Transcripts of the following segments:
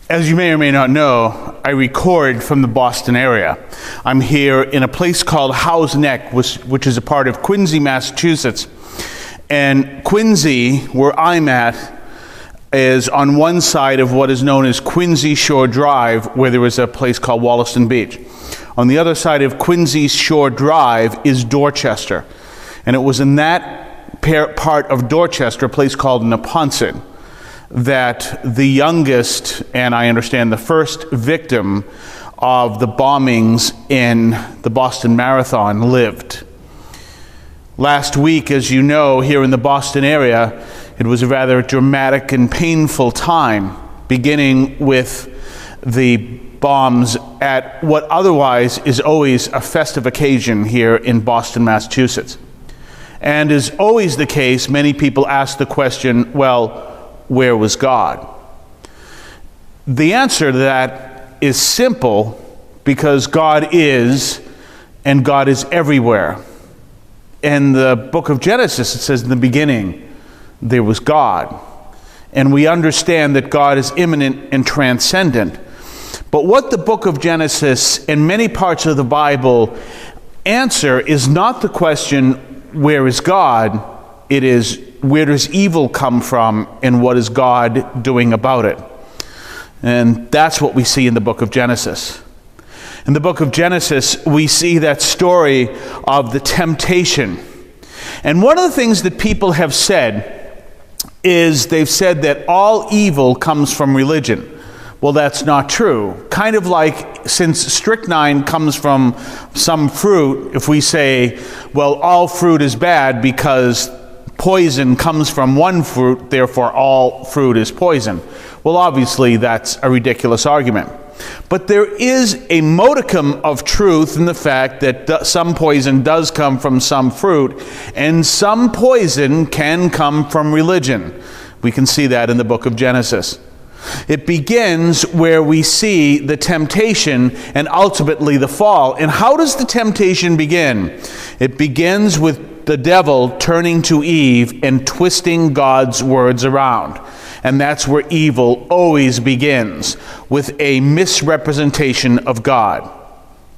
As you may or may not know, I record from the Boston area. I'm here in a place called Howe's Neck, which is a part of Quincy, Massachusetts. And Quincy, where I'm at, is on one side of what is known as Quincy Shore Drive, where there is a place called Wollaston Beach. On the other side of Quincy Shore Drive is Dorchester. And it was in that part of Dorchester, a place called Neponset, that the youngest, and I understand the first victim of the bombings in the Boston Marathon lived. Last week, as you know, here in the Boston area, it was a rather dramatic and painful time, beginning with the bombs at what otherwise is always a festive occasion here in Boston, Massachusetts. And as always the case, many people ask the question, well, where was God? The answer to that is simple, because God is, and God is everywhere. In the book of Genesis, it says in the beginning, there was God. And we understand that God is immanent and transcendent. But what the book of Genesis and many parts of the Bible answer is not the question, where is God? It is, where does evil come from, and what is God doing about it? And that's what we see in the book of Genesis. In the book of Genesis, we see that story of the temptation. And one of the things that people have said is they've said that all evil comes from religion. Well, that's not true. Kind of like, since strychnine comes from some fruit, if we say, well, all fruit is bad because poison comes from one fruit, therefore all fruit is poison. Well, obviously that's a ridiculous argument. But there is a modicum of truth in the fact that some poison does come from some fruit, and some poison can come from religion. We can see that in the book of Genesis. It begins where we see the temptation and ultimately the fall. And how does the temptation begin? It begins with the devil turning to Eve and twisting God's words around. And that's where evil always begins, with a misrepresentation of God.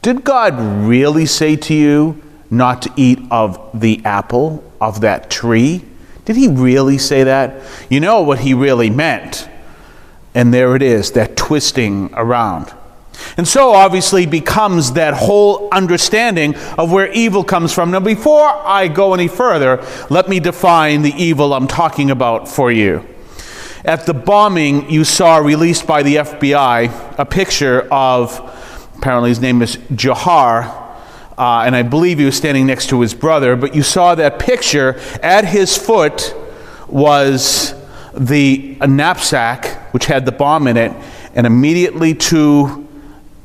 Did God really say to you not to eat of the apple of that tree? Did he really say that? You know what he really meant. And there it is, that twisting around. And so obviously becomes that whole understanding of where evil comes from. Now, before I go any further, let me define the evil I'm talking about for you. At the bombing, you saw released by the FBI a picture of, apparently his name is Carr, and I believe he was standing next to his brother, but you saw that picture. At his foot was a knapsack which had the bomb in it, and immediately to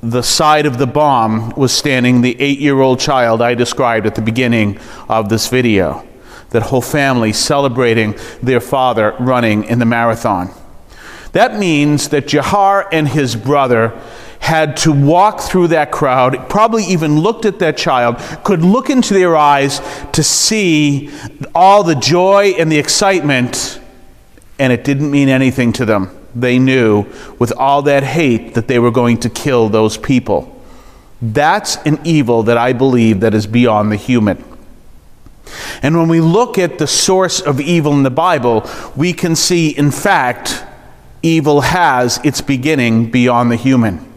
the side of the bomb was standing the 8-year-old child I described at the beginning of this video. That whole family celebrating their father running in the marathon. That means that Carr and his brother had to walk through that crowd, probably even looked at that child, could look into their eyes to see all the joy and the excitement, and it didn't mean anything to them. They knew with all that hate that they were going to kill those people. That's an evil that I believe that is beyond the human. And when we look at the source of evil in the Bible, we can see, in fact, evil has its beginning beyond the human.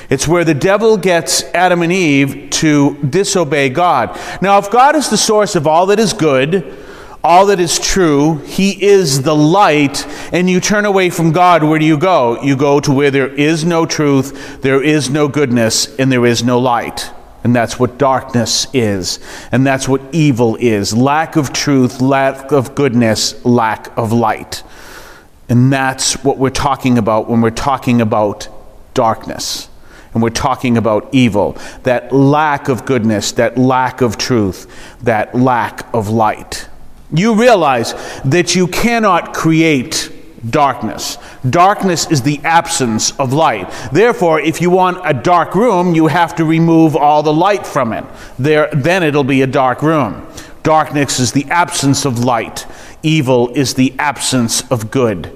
It's where the devil gets Adam and Eve to disobey God. Now, if God is the source of all that is good, all that is true, he is the light, and you turn away from God, where do you go? You go to where there is no truth, there is no goodness, and there is no light. And that's what darkness is. And that's what evil is. Lack of truth, lack of goodness, lack of light. And that's what we're talking about when we're talking about darkness. And we're talking about evil. That lack of goodness, that lack of truth, that lack of light. You realize that you cannot create darkness. Darkness is the absence of light. Therefore, if you want a dark room, you have to remove all the light from it. Then it'll be a dark room. Darkness is the absence of light. Evil is the absence of good.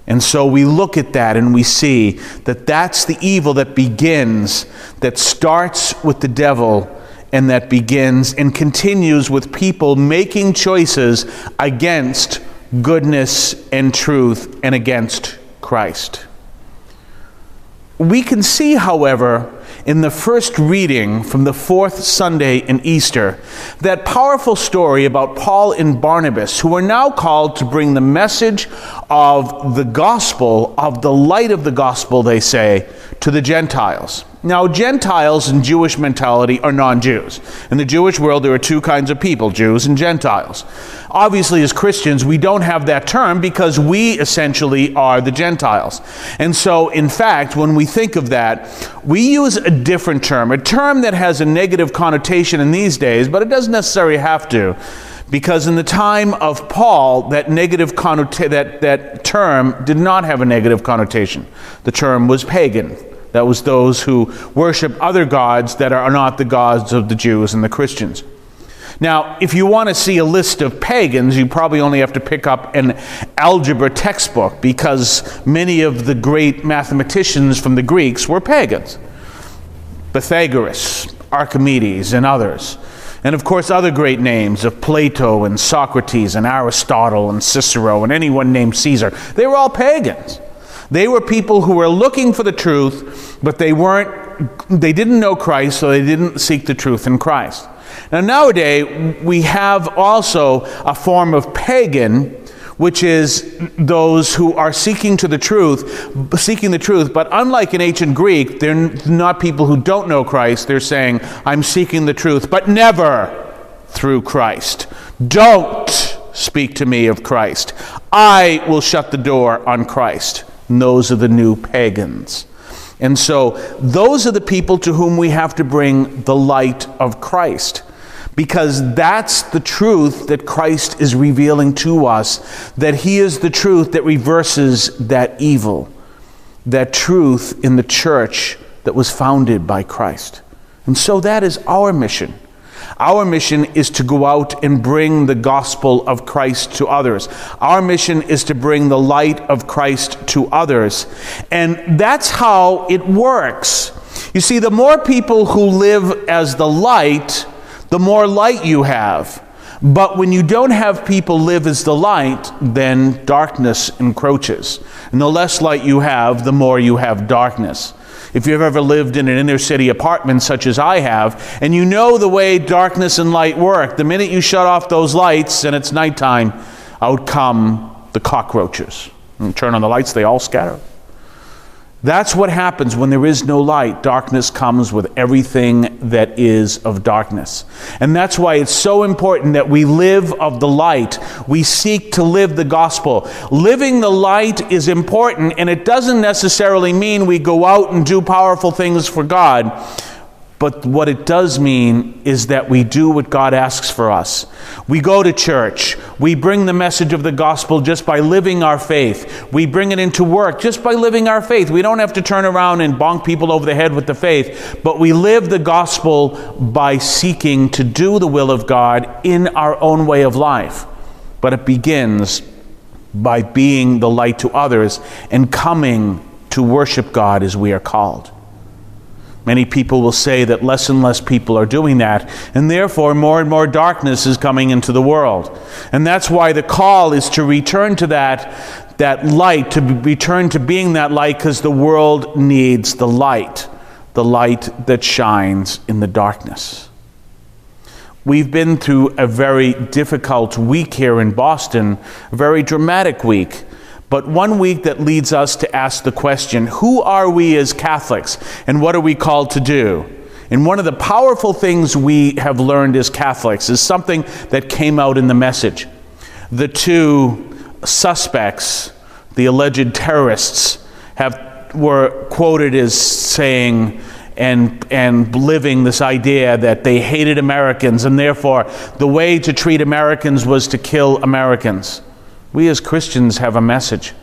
And so we look at that and we see that that's the evil that begins, that starts with the devil, and that begins and continues with people making choices against goodness and truth and against Christ. We can see, however, in the first reading from the fourth Sunday in Easter, that powerful story about Paul and Barnabas, who are now called to bring the message of the gospel, of the light of the gospel, they say, to the Gentiles. Now, Gentiles in Jewish mentality are non-Jews. In the Jewish world, there are two kinds of people, Jews and Gentiles. Obviously, as Christians, we don't have that term because we essentially are the Gentiles. And so, in fact, when we think of that, we use a different term, a term that has a negative connotation in these days, but it doesn't necessarily have to. Because in the time of Paul, that term did not have a negative connotation. The term was pagan. That was those who worship other gods that are not the gods of the Jews and the Christians. Now, if you want to see a list of pagans, you probably only have to pick up an algebra textbook, because many of the great mathematicians from the Greeks were pagans. Pythagoras, Archimedes, and others. And of course, other great names of Plato and Socrates and Aristotle and Cicero and anyone named Caesar. They were all pagans. They were people who were looking for the truth, but they didn't know Christ, so they didn't seek the truth in Christ. Now, nowadays, we have also a form of pagan, which is those who are seeking the truth, but unlike in ancient Greek, they're not people who don't know Christ. They're saying, I'm seeking the truth, but never through Christ. Don't speak to me of Christ. I will shut the door on Christ. And those are the new pagans. And so those are the people to whom we have to bring the light of Christ, because that's the truth that Christ is revealing to us, that he is the truth that reverses that evil, that truth in the church that was founded by Christ. And so that is our mission. Our mission is to go out and bring the gospel of Christ to others. Our mission is to bring the light of Christ to others. And that's how it works. You see, the more people who live as the light, the more light you have. But when you don't have people live as the light, then darkness encroaches. And the less light you have, the more you have darkness. If you've ever lived in an inner city apartment such as I have, and you know the way darkness and light work, the minute you shut off those lights and it's nighttime, out come the cockroaches. And turn on the lights, they all scatter. That's what happens when there is no light. Darkness comes with everything that is of darkness. And that's why it's so important that we live of the light. We seek to live the gospel. Living the light is important, and it doesn't necessarily mean we go out and do powerful things for God. But what it does mean is that we do what God asks for us. We go to church. We bring the message of the gospel just by living our faith. We bring it into work just by living our faith. We don't have to turn around and bonk people over the head with the faith, but we live the gospel by seeking to do the will of God in our own way of life. But it begins by being the light to others and coming to worship God as we are called. Many people will say that less and less people are doing that, and therefore more and more darkness is coming into the world. And that's why the call is to return to that light, to return to being that light, because the world needs the light that shines in the darkness. We've been through a very difficult week here in Boston, a very dramatic week. But one week that leads us to ask the question, who are we as Catholics, and what are we called to do? And one of the powerful things we have learned as Catholics is something that came out in the message. The two suspects, the alleged terrorists, were quoted as saying and living this idea that they hated Americans, and therefore the way to treat Americans was to kill Americans. We as Christians have a message.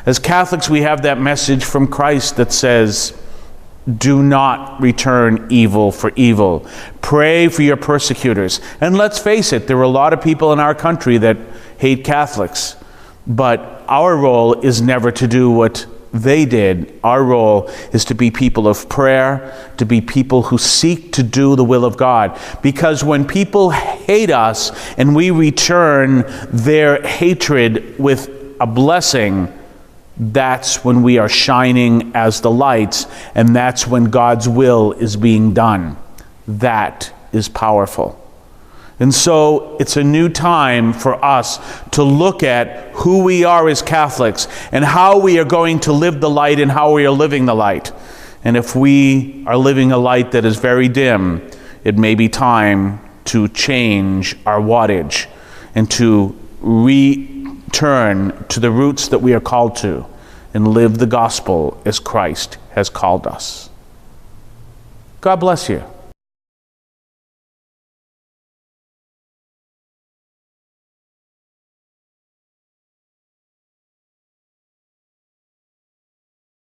As Catholics, we have that message from Christ that says, do not return evil for evil. Pray for your persecutors. And let's face it, there are a lot of people in our country that hate Catholics. But our role is never to do what they did. Our role is to be people of prayer, to be people who seek to do the will of God. Because when people hate us and we return their hatred with a blessing, that's when we are shining as the lights, and that's when God's will is being done. That is powerful. And so it's a new time for us to look at who we are as Catholics and how we are going to live the light and how we are living the light. And if we are living a light that is very dim, it may be time to change our wattage and to return to the roots that we are called to and live the gospel as Christ has called us. God bless you.